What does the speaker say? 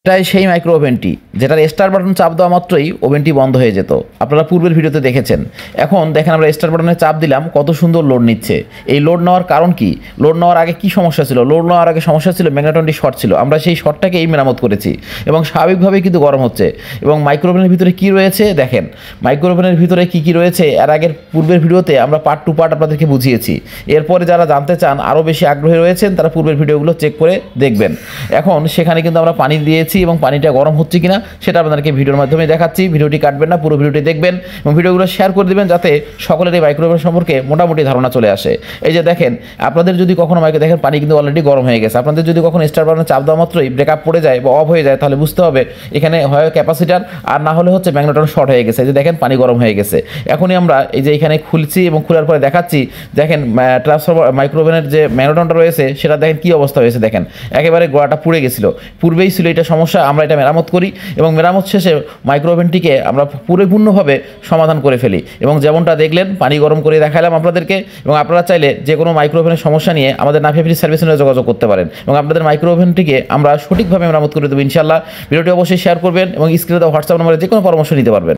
এটাই সেই মাইক্রো ওভেনটি যেটার স্টার বাটন চাপ দেওয়া মাত্রই ওভেনটি বন্ধ হয়ে যেত। আপনারা পূর্বের ভিডিওতে দেখেছেন। এখন দেখেন আমরা স্টার বাটনে চাপ দিলাম, কত সুন্দর লোড নিচ্ছে। এই লোড নেওয়ার কারণ কি? লোড নেওয়ার আগে কি সমস্যা ছিল? লোড নেওয়ার আগে সমস্যা ছিল ম্যাগনেটনটি শর্ট ছিল। আমরা সেই শর্টটাকে এই মেরামত করেছি এবং স্বাভাবিকভাবেই কিন্তু গরম হচ্ছে। এবং মাইক্রো ওভেনের ভিতরে কি রয়েছে দেখেন, মাইক্রো ওভেনের ভিতরে কি কি রয়েছে এর আগের পূর্বের ভিডিওতে আমরা পার্ট টু পার্ট আপনাদেরকে বুঝিয়েছি। এরপরে যারা জানতে চান, আরও বেশি আগ্রহী রয়েছেন, তারা পূর্বের ভিডিওগুলো চেক করে দেখবেন। এখন সেখানে কিন্তু আমরা পানি দিয়েছি এবং পানিটা গরম হচ্ছে কিনা সেটা আপনাদেরকে ভিডিওর মাধ্যমে দেখাচ্ছি। ভিডিওটি কাটবেন না, পুরো ভিডিওটি দেখবেন এবং ভিডিওগুলো শেয়ার করে দেবেন যাতে সকলের এই মাইক্রো ওভেন সম্পর্কে মোটামুটি ধারণা চলে আসে। এই যে দেখেন, আপনাদের যদি কখনো দেখেন পানি কিন্তু অলরেডি গরম হয়ে গেছে। আপনাদের যদি কখনো স্টার বাটনে চাপ দেওয়া মাত্রই ব্রেকআপ পড়ে যায় বা অফ হয়ে যায়, তাহলে বুঝতে হবে এখানে হয় ক্যাপাসিটার আর না হলে হচ্ছে ম্যাগনেটন শর্ট হয়ে গেছে। এই যে দেখেন পানি গরম হয়ে গেছে। এখনই আমরা এই যে এখানে খুলছি এবং খোলার পরে দেখাচ্ছি। দেখেন ট্রান্সফরমার মাইক্রো ওভেনের যে ম্যাগনেটনটা রয়েছে সেটা দেখেন কি অবস্থা হয়েছে। দেখেন একেবারে গোড়াটা পুড়ে গেছিলো, পূর্বেই ছিল এটা সমস্যা। আমরা এটা মেরামত করি এবং মেরামত শেষে মাইক্রো ওভেনটিকে আমরা পরিপূর্ণভাবে সমাধান করে ফেলি। এবং যেমনটা দেখলেন পানি গরম করে দেখালাম আপনাদেরকে। এবং আপনারা চাইলে যে কোনো মাইক্রো ওভেনের সমস্যা নিয়ে আমাদের নাফিয়া ফ্রিজ সার্ভিস সেন্টারে যোগাযোগ করতে পারেন এবং আপনাদের মাইক্রো ওভেনটিকে আমরা সঠিকভাবে মেরামত করে দেবো ইনশাআল্লাহ। ভিডিওটি অবশ্যই শেয়ার করবেন এবং স্ক্রিনে দেওয়া হোয়াটসঅ্যাপ নম্বরে যে কোনো পরামর্শ নিতে পারবেন।